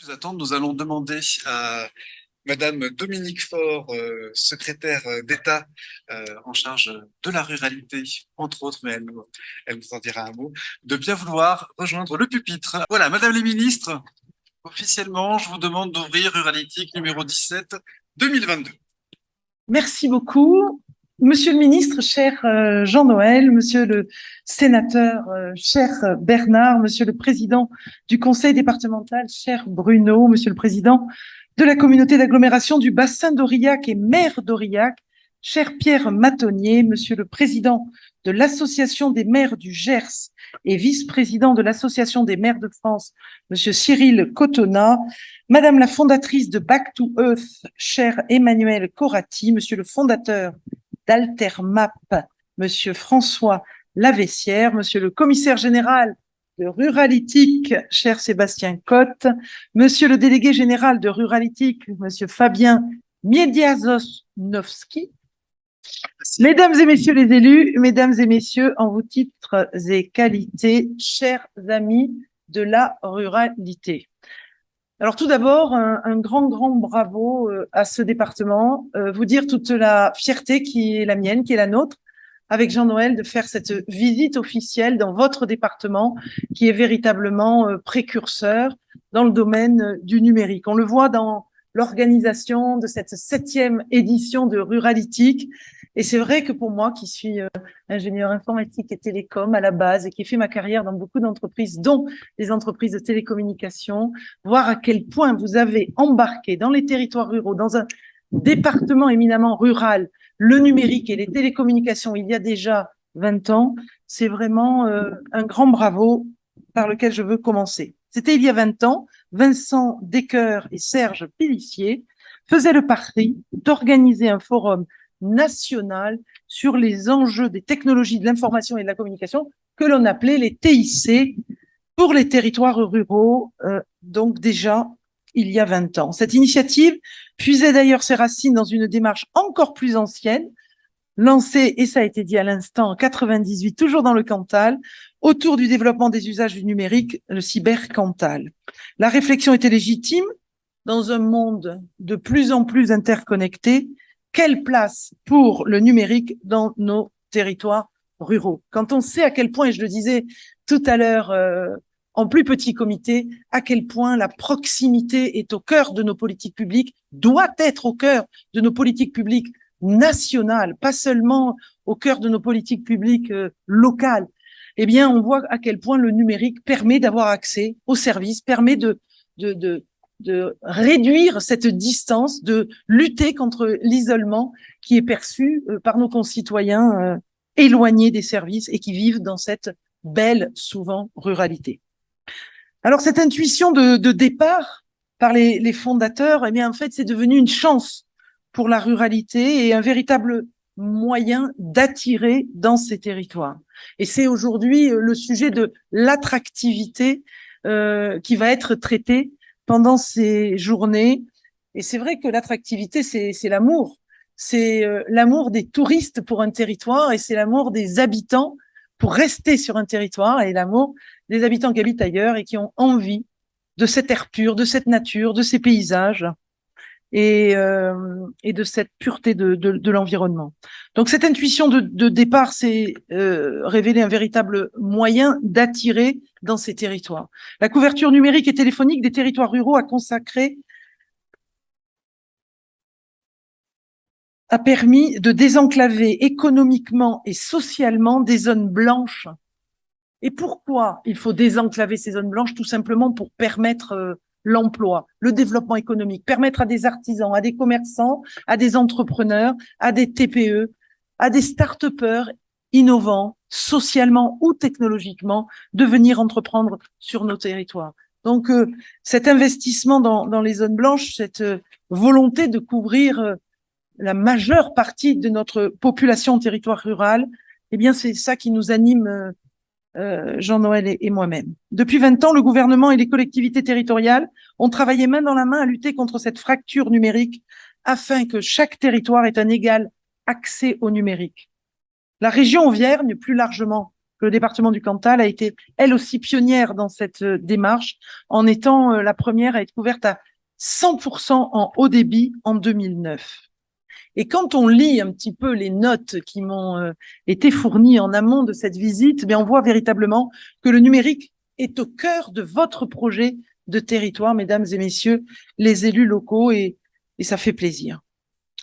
Plus attendre, nous allons demander à Madame Dominique Faure, secrétaire d'État en charge de la ruralité, entre autres, mais elle nous en dira un mot, de bien vouloir rejoindre le pupitre. Voilà, Madame les ministres, officiellement, je vous demande d'ouvrir Ruralytique numéro 17 2022. Merci beaucoup. Monsieur le ministre, cher Jean-Noël, monsieur le sénateur, cher Bernard, monsieur le président du conseil départemental, cher Bruno, monsieur le président de la communauté d'agglomération du bassin d'Aurillac et maire d'Aurillac, cher Pierre Matonnier, monsieur le président de l'association des maires du Gers et vice-président de l'association des maires de France, monsieur Cyril Cotonna, madame la fondatrice de Back to Earth, cher Emmanuel Corati, monsieur le fondateur d'Altermap, monsieur François Lavessière, monsieur le commissaire général de Ruralytique, cher Sébastien Cotte, monsieur le délégué général de Ruralytique, monsieur Fabien Miediazowski, mesdames et messieurs les élus, mesdames et messieurs, en vos titres et qualités, chers amis de la ruralité. Alors tout d'abord, un grand bravo à ce département, vous dire toute la fierté qui est la mienne, qui est la nôtre, avec Jean-Noël, de faire cette visite officielle dans votre département, qui est véritablement précurseur dans le domaine du numérique. On le voit dans l'organisation de cette 7e édition de Ruralytique. Et c'est vrai que pour moi, qui suis ingénieur informatique et télécom à la base et qui ai fait ma carrière dans beaucoup d'entreprises, dont les entreprises de télécommunications, voir à quel point vous avez embarqué dans les territoires ruraux, dans un département éminemment rural, le numérique et les télécommunications il y a déjà 20 ans, c'est vraiment un grand bravo par lequel je veux commencer. C'était il y a 20 ans, Vincent Descoeur et Serge Pilissier faisaient le pari d'organiser un forum national sur les enjeux des technologies de l'information et de la communication que l'on appelait les TIC pour les territoires ruraux, donc déjà il y a 20 ans. Cette initiative puisait d'ailleurs ses racines dans une démarche encore plus ancienne, lancée, et ça a été dit à l'instant, en 98, toujours dans le Cantal, autour du développement des usages du numérique, le cyber-Cantal. La réflexion était légitime dans un monde de plus en plus interconnecté. Quelle place pour le numérique dans nos territoires ruraux? Quand on sait à quel point, et je le disais tout à l'heure en plus petit comité, à quel point la proximité est au cœur de nos politiques publiques, doit être au cœur de nos politiques publiques nationales, pas seulement au cœur de nos politiques publiques locales, eh bien, on voit à quel point le numérique permet d'avoir accès aux services, permet de réduire cette distance, de lutter contre l'isolement qui est perçu par nos concitoyens éloignés des services et qui vivent dans cette belle, souvent, ruralité. Alors, cette intuition de départ par les fondateurs, eh bien, en fait, c'est devenu une chance pour la ruralité et un véritable moyen d'attirer dans ces territoires. Et c'est aujourd'hui le sujet de l'attractivité qui va être traité pendant ces journées. Et c'est vrai que l'attractivité, c'est l'amour. C'est l'amour des touristes pour un territoire et c'est l'amour des habitants pour rester sur un territoire et l'amour des habitants qui habitent ailleurs et qui ont envie de cet air pur, de cette nature, de ces paysages et de cette pureté de l'environnement. Donc cette intuition de départ s'est révélée un véritable moyen d'attirer dans ces territoires. La couverture numérique et téléphonique des territoires ruraux a permis de désenclaver économiquement et socialement des zones blanches. Et pourquoi il faut désenclaver ces zones blanches? Tout simplement pour permettre l'emploi, le développement économique, permettre à des artisans, à des commerçants, à des entrepreneurs, à des TPE, à des start-upers innovants, socialement ou technologiquement, de venir entreprendre sur nos territoires. Donc, cet investissement dans les zones blanches, cette volonté de couvrir la majeure partie de notre population en territoire rural, eh bien, c'est ça qui nous anime, Jean-Noël et moi-même. Depuis 20 ans, le gouvernement et les collectivités territoriales ont travaillé main dans la main à lutter contre cette fracture numérique afin que chaque territoire ait un égal accès au numérique. La région Auvergne, plus largement que le département du Cantal a été, elle aussi, pionnière dans cette démarche, en étant la première à être couverte à 100% en haut débit en 2009. Et quand on lit un petit peu les notes qui m'ont été fournies en amont de cette visite, on voit véritablement que le numérique est au cœur de votre projet de territoire, mesdames et messieurs, les élus locaux, et ça fait plaisir.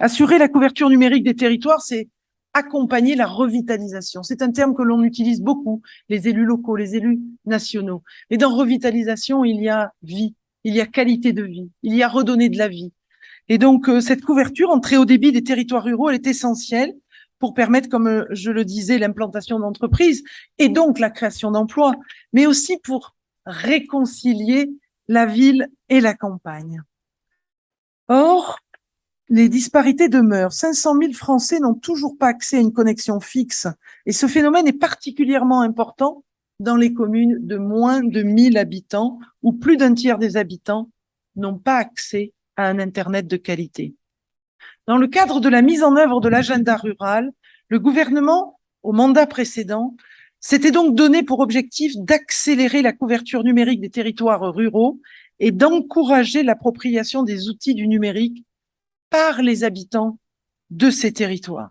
Assurer la couverture numérique des territoires, c'est accompagner la revitalisation. C'est un terme que l'on utilise beaucoup, les élus locaux, les élus nationaux. Et dans revitalisation, il y a vie, il y a qualité de vie, il y a redonner de la vie. Et donc, cette couverture en très haut débit des territoires ruraux, elle est essentielle pour permettre, comme je le disais, l'implantation d'entreprises et donc la création d'emplois, mais aussi pour réconcilier la ville et la campagne. Or, les disparités demeurent. 500 000 Français n'ont toujours pas accès à une connexion fixe. Et ce phénomène est particulièrement important dans les communes de moins de 1000 habitants, où plus d'un tiers des habitants n'ont pas accès à un Internet de qualité. Dans le cadre de la mise en œuvre de l'agenda rural, le gouvernement, au mandat précédent, s'était donc donné pour objectif d'accélérer la couverture numérique des territoires ruraux et d'encourager l'appropriation des outils du numérique par les habitants de ces territoires.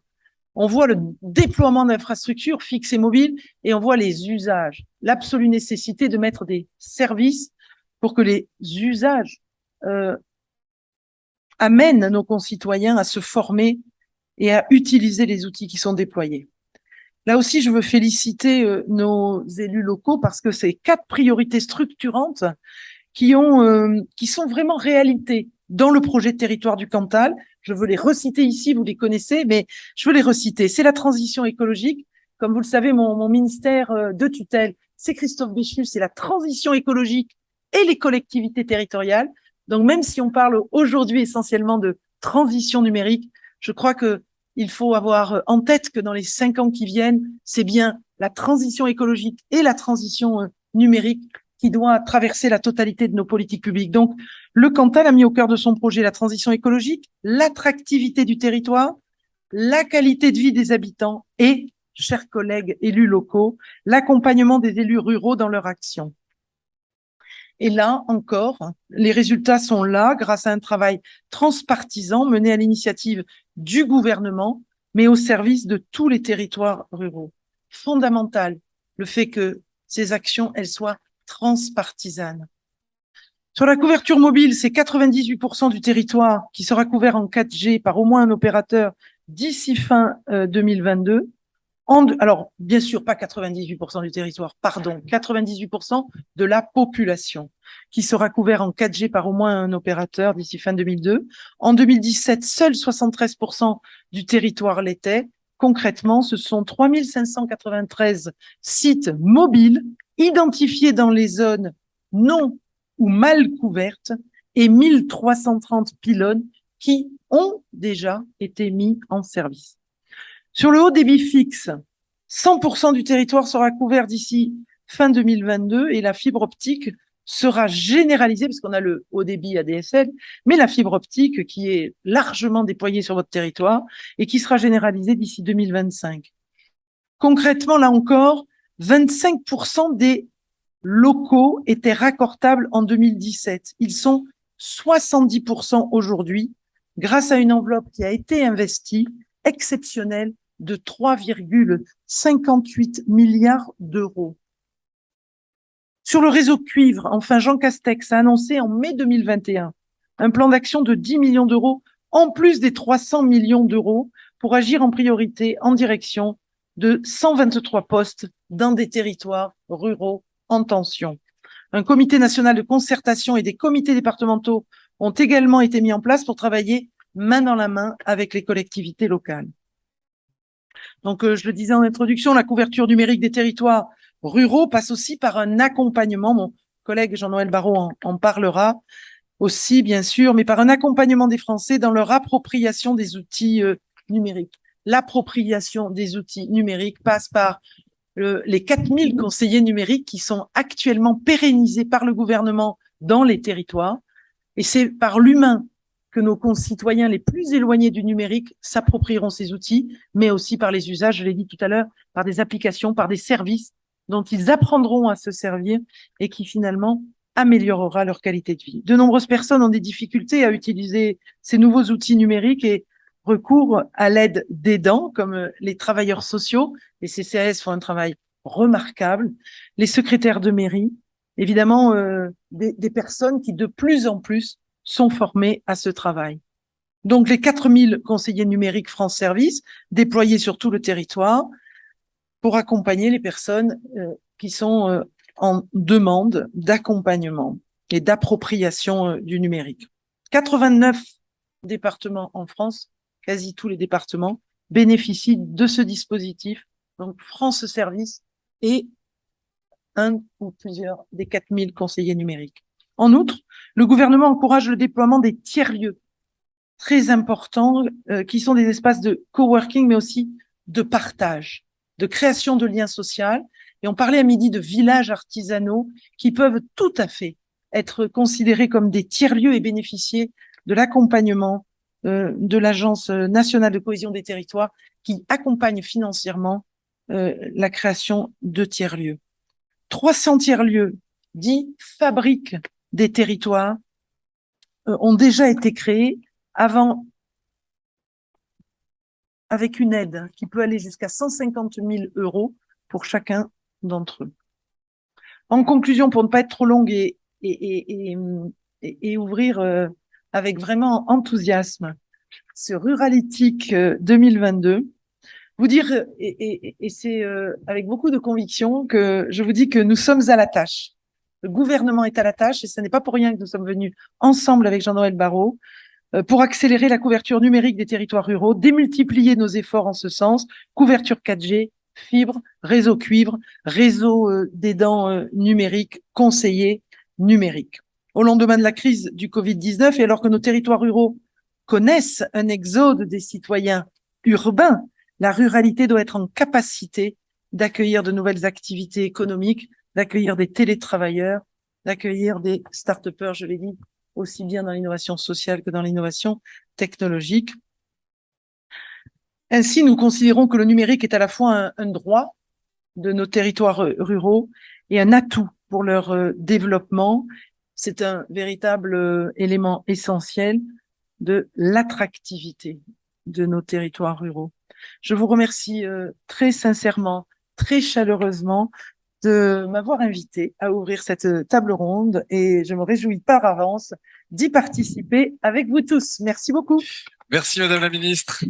On voit le déploiement d'infrastructures fixes et mobiles et on voit les usages, l'absolue nécessité de mettre des services pour que les usages amènent nos concitoyens à se former et à utiliser les outils qui sont déployés. Là aussi, je veux féliciter nos élus locaux parce que c'est 4 priorités structurantes qui sont vraiment réalité dans le projet de territoire du Cantal. Je veux les reciter ici, vous les connaissez, mais je veux les reciter. C'est la transition écologique. Comme vous le savez, mon ministère de tutelle, c'est Christophe Béchu, c'est la transition écologique et les collectivités territoriales. Donc, même si on parle aujourd'hui essentiellement de transition numérique, je crois que il faut avoir en tête que dans les 5 ans qui viennent, c'est bien la transition écologique et la transition numérique qui doit traverser la totalité de nos politiques publiques. Donc, le Cantal a mis au cœur de son projet la transition écologique, l'attractivité du territoire, la qualité de vie des habitants et, chers collègues élus locaux, l'accompagnement des élus ruraux dans leur action. Et là encore, les résultats sont là grâce à un travail transpartisan mené à l'initiative du gouvernement, mais au service de tous les territoires ruraux. Fondamental, le fait que ces actions, elles soient transpartisanes. Sur la couverture mobile, c'est 98% du territoire qui sera couvert en 4G par au moins un opérateur d'ici fin 2022. Alors, bien sûr, pas 98% du territoire, pardon, 98% de la population qui sera couvert en 4G par au moins un opérateur d'ici fin 2002. En 2017, seuls 73% du territoire l'était. Concrètement, ce sont 3593 sites mobiles identifiés dans les zones non ou mal couvertes et 1330 pylônes qui ont déjà été mis en service. Sur le haut débit fixe, 100% du territoire sera couvert d'ici fin 2022 et la fibre optique sera généralisée, parce qu'on a le haut débit ADSL, mais la fibre optique qui est largement déployée sur votre territoire et qui sera généralisée d'ici 2025. Concrètement, là encore, 25% des locaux étaient raccordables en 2017. Ils sont 70% aujourd'hui, grâce à une enveloppe qui a été investie, exceptionnelle, de 3,58 milliards d'euros. Sur le réseau cuivre, enfin, Jean Castex a annoncé en mai 2021 un plan d'action de 10 millions d'euros, en plus des 300 millions d'euros, pour agir en priorité en direction de 123 postes dans des territoires ruraux en tension. Un comité national de concertation et des comités départementaux ont également été mis en place pour travailler main dans la main avec les collectivités locales. Donc, je le disais en introduction, la couverture numérique des territoires ruraux passe aussi par un accompagnement. Mon collègue Jean-Noël Barrot en parlera aussi, bien sûr, mais par un accompagnement des Français dans leur appropriation des outils numériques. L'appropriation des outils numériques passe par les 4000 conseillers numériques qui sont actuellement pérennisés par le gouvernement dans les territoires. Et c'est par l'humain, que nos concitoyens les plus éloignés du numérique s'approprieront ces outils, mais aussi par les usages, je l'ai dit tout à l'heure, par des applications, par des services dont ils apprendront à se servir et qui finalement améliorera leur qualité de vie. De nombreuses personnes ont des difficultés à utiliser ces nouveaux outils numériques et recourent à l'aide d'aidants comme les travailleurs sociaux. Les CCAS font un travail remarquable. Les secrétaires de mairie, évidemment, des personnes qui de plus en plus sont formés à ce travail. Donc, les 4000 conseillers numériques France Service déployés sur tout le territoire pour accompagner les personnes qui sont en demande d'accompagnement et d'appropriation du numérique. 89 départements en France, quasi tous les départements, bénéficient de ce dispositif. Donc, France Service et un ou plusieurs des 4000 conseillers numériques. En outre, le gouvernement encourage le déploiement des tiers-lieux très importants qui sont des espaces de coworking, mais aussi de partage, de création de liens sociaux. Et on parlait à midi de villages artisanaux qui peuvent tout à fait être considérés comme des tiers-lieux et bénéficier de l'accompagnement de l'Agence nationale de cohésion des territoires qui accompagne financièrement la création de tiers-lieux. 300 tiers-lieux dits fabriques des territoires ont déjà été créés avant avec une aide qui peut aller jusqu'à 150 000 € pour chacun d'entre eux. En conclusion, pour ne pas être trop longue et ouvrir avec vraiment enthousiasme ce Ruralytique 2022, vous dire, et c'est avec beaucoup de conviction que je vous dis que nous sommes à la tâche. Le gouvernement est à la tâche et ce n'est pas pour rien que nous sommes venus ensemble avec Jean-Noël Barrot pour accélérer la couverture numérique des territoires ruraux, démultiplier nos efforts en ce sens, couverture 4G, fibre, réseau cuivre, réseau d'aidants numériques, conseillers numériques. Au lendemain de la crise du Covid-19 et alors que nos territoires ruraux connaissent un exode des citoyens urbains, la ruralité doit être en capacité d'accueillir de nouvelles activités économiques, d'accueillir des télétravailleurs, d'accueillir des start-upers, je l'ai dit, aussi bien dans l'innovation sociale que dans l'innovation technologique. Ainsi, nous considérons que le numérique est à la fois un droit de nos territoires ruraux et un atout pour leur développement. C'est un véritable élément essentiel de l'attractivité de nos territoires ruraux. Je vous remercie très sincèrement, très chaleureusement de m'avoir invité à ouvrir cette table ronde et je me réjouis par avance d'y participer avec vous tous. Merci beaucoup. Merci, Madame la Ministre.